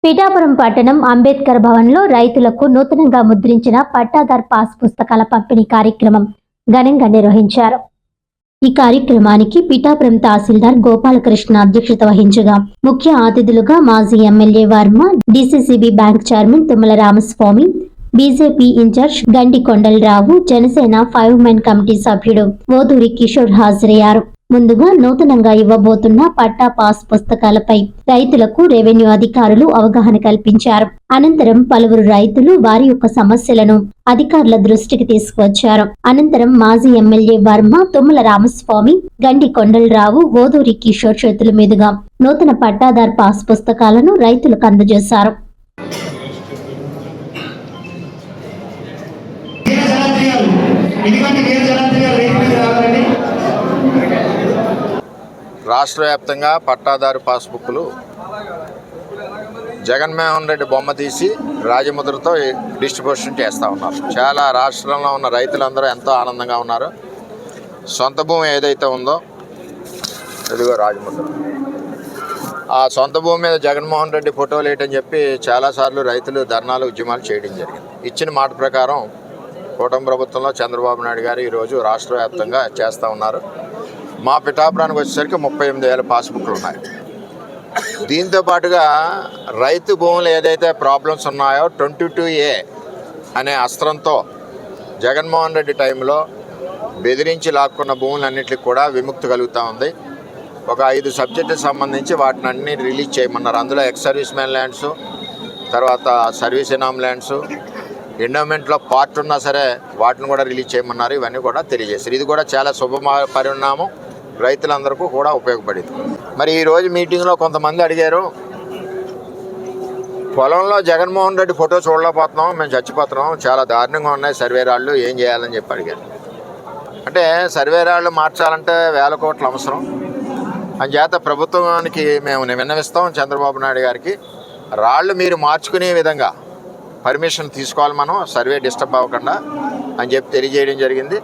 పిఠాపురం పట్టణం అంబేద్కర్ భవన్లో రైతులకు నూతనంగా ముద్రించిన పట్టాదార్ పాస్ పుస్తకాల పంపిణీ కార్యక్రమం ఘనంగా నిర్వహించారు. ఈ కార్యక్రమానికి పిఠాపురం తహసీల్దార్ గోపాలకృష్ణ అధ్యక్షత వహించగా ముఖ్య అతిథులుగా మాజీ MLA Varma, DCCB bank chairman Tummala Ramaswamy, BJP incharge Gandi Kondalarao, Janasena 5 men committee సభ్యుడు ఓదూరి కిషోర్ హాజరయ్యారు. ముందుగా నూతనంగా ఇవ్వబోతున్న పట్టా పాస్ పుస్తకాలపై రైతులకు రెవెన్యూ అధికారులు అవగాహన కల్పించారు. అనంతరం పలువురు రైతులు వారి యొక్క సమస్యలను అధికారుల దృష్టికి తీసుకువచ్చారు. అనంతరం మాజీ ఎమ్మెల్యే వర్మ, తుమ్మల రామస్వామి, గండి కొండలరావు, ఓదూరి కిషోర్ చేతుల మీదుగా నూతన పట్టాదార్ పాస్ పుస్తకాలను రైతులకు అందజేశారు. రాష్ట్ర వ్యాప్తంగా పట్టాదారు పాస్బుక్లు జగన్మోహన్ రెడ్డి బొమ్మ తీసి రాజముద్రతో డిస్ట్రిబ్యూషన్ చేస్తూ ఉన్నారు. చాలా రాష్ట్రంలో ఉన్న రైతులందరూ ఎంతో ఆనందంగా ఉన్నారు. సొంత భూమి ఏదైతే ఉందో ఇదిగో రాజముద్ర, ఆ సొంత భూమి మీద జగన్మోహన్ రెడ్డి ఫోటోలు వేయటని చెప్పి చాలాసార్లు రైతులు ధర్నాలు, ఉద్యమాలు చేయడం జరిగింది. ఇచ్చిన మాట ప్రకారం కూటమి ప్రభుత్వంలో చంద్రబాబు నాయుడు గారు ఈరోజు రాష్ట్ర వ్యాప్తంగా చేస్తూ ఉన్నారు. మా పిఠాపురానికి వచ్చేసరికి 38,000 పాస్బుక్లు ఉన్నాయి. దీంతో పాటుగా రైతు భూములు ఏదైతే ప్రాబ్లమ్స్ ఉన్నాయో 22A అనే అస్త్రంతో జగన్మోహన్ రెడ్డి టైంలో బెదిరించి లాక్కున్న భూములన్నింటికి కూడా విముక్తి కలుగుతూ ఉంది. ఒక 5 సబ్జెక్టులకు సంబంధించి వాటిని అన్ని రిలీజ్ చేయమన్నారు. అందులో ఎక్స్ సర్వీస్ మ్యాన్ ల్యాండ్స్, తర్వాత సర్వీస్ ఇనామ్ ల్యాండ్స్, ఎండోమెంట్లో పార్ట్ ఉన్నా సరే వాటిని కూడా రిలీజ్ చేయమన్నారు. ఇవన్నీ కూడా తెలియజేశారు. ఇది కూడా చాలా శుభ పరిణామం, రైతులందరికీ కూడా ఉపయోగపడింది. మరి ఈరోజు మీటింగ్లో కొంతమంది అడిగారు, పొలంలో జగన్మోహన్ రెడ్డి ఫోటో చూడలేకపోతున్నాం, మేము చచ్చిపోతున్నాం, చాలా దారుణంగా ఉన్నాయి సర్వే రాళ్ళు, ఏం చేయాలని చెప్పి అడిగారు. అంటే సర్వే రాళ్ళు మార్చాలంటే వేల కోట్ల అవసరం. అందుచేత ప్రభుత్వానికి మేము విన్నవిస్తాం, చంద్రబాబు నాయుడు గారికి రాళ్ళు మీరు మార్చుకునే విధంగా పర్మిషన్ తీసుకోవాలి, మనం సర్వే డిస్టర్బ్ అవ్వకుండా అని చెప్పి తెలియజేయడం జరిగింది.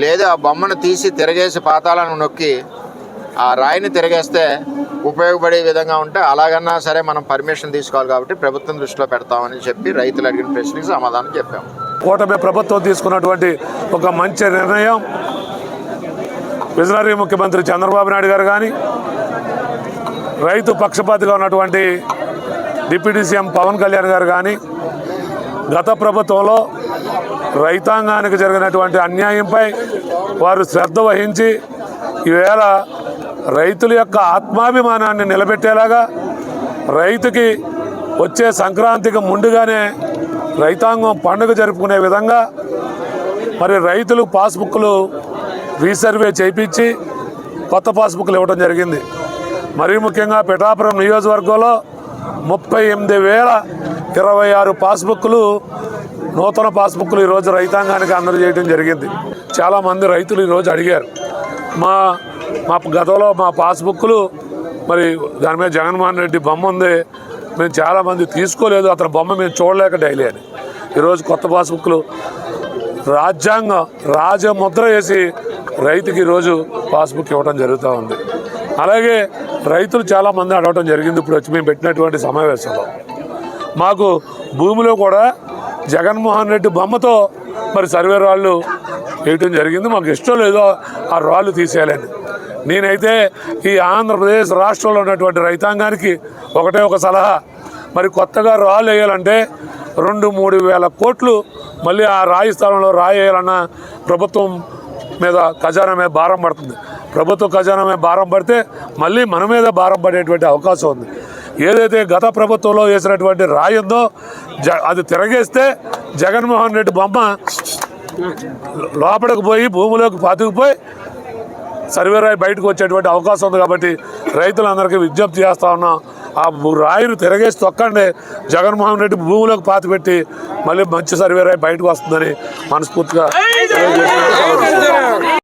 లేదా ఆ బొమ్మను తీసి తిరగేసి పాతాలను నొక్కి ఆ రాయిని తిరగేస్తే ఉపయోగపడే విధంగా ఉంటే అలాగన్నా సరే మనం పర్మిషన్ తీసుకోవాలి. కాబట్టి ప్రభుత్వం దృష్టిలో పెడతామని చెప్పి రైతులు అడిగిన ప్రశ్నకి సమాధానం చెప్పాము. కూటమి ప్రభుత్వం తీసుకున్నటువంటి ఒక మంచి నిర్ణయం విజనరీ ముఖ్యమంత్రి చంద్రబాబు నాయుడు గారు కానీ, రైతు పక్షపాతిగా ఉన్నటువంటి డిప్యూటీ సీఎం పవన్ కళ్యాణ్ గారు కానీ గత ప్రభుత్వంలో రైతాంగానికి జరిగినటువంటి అన్యాయంపై వారు శ్రద్ధ వహించి ఈవేళ రైతుల యొక్క ఆత్మాభిమానాన్ని నిలబెట్టేలాగా రైతుకి వచ్చే సంక్రాంతికి ముందుగానే రైతాంగం పండుగ జరుపుకునే విధంగా మరి రైతులు పాస్బుక్లు రీసర్వే చేయించి కొత్త పాస్బుక్లు ఇవ్వడం జరిగింది. మరీ ముఖ్యంగా పిఠాపురం నియోజకవర్గంలో 38,026 పాస్బుక్లు, నూతన పాస్బుక్లు ఈరోజు రైతాంగానికి అందజేయడం జరిగింది. చాలామంది రైతులు ఈరోజు అడిగారు, మా గతంలో మా పాస్బుక్లు మరి దాని మీద జగన్మోహన్ రెడ్డి బొమ్మ ఉంది, మేము చాలామంది తీసుకోలేదు, అతని బొమ్మ మేము చూడలేక డైలీ అని. ఈరోజు కొత్త పాస్బుక్లు రాజముద్ర వేసి రైతుకి ఈరోజు పాస్బుక్ ఇవ్వడం జరుగుతూ ఉంది. అలాగే రైతులు చాలామంది అడగటం జరిగింది. ఇప్పుడు వచ్చి మేము పెట్టినటువంటి సమావేశంలో మాకు భూమిలో కూడా జగన్మోహన్ రెడ్డి బొమ్మతో మరి సర్వే రాళ్ళు వేయటం జరిగింది, మాకు ఇష్టం లేదో ఆ రాళ్ళు తీసేయాలని. నేనైతే ఈ ఆంధ్రప్రదేశ్ రాష్ట్రంలో ఉన్నటువంటి రైతాంగానికి ఒకటే ఒక సలహా, మరి కొత్తగా రాళ్ళు వేయాలంటే 2-3 వేల కోట్లు మళ్ళీ ఆ రాయి స్థలంలో రాయి వేయాలన్న ప్రభుత్వం మీద ఖజానా మీద భారం పడుతుంది. ప్రభుత్వ ఖజానా మీద భారం పడితే మళ్ళీ మన మీద భారం పడేటువంటి అవకాశం ఉంది. ఏదైతే గత ప్రభుత్వంలో వేసినటువంటి రాయి ఉందో అది తిరగేస్తే జగన్మోహన్ రెడ్డి బొమ్మ లోపలికి పోయి భూమిలోకి పాతుకుపోయి సర్వే రాయి బయటకు వచ్చేటువంటి అవకాశం ఉంది. కాబట్టి రైతులందరికీ విజ్ఞప్తి చేస్తా ఉన్నాం, ఆ రాయిని తిరగేసి తొక్కండి, జగన్మోహన్ రెడ్డి భూమిలోకి పాతి పెట్టి మళ్ళీ మంచి సర్వే రాయి బయటకు వస్తుందని మనస్ఫూర్తిగా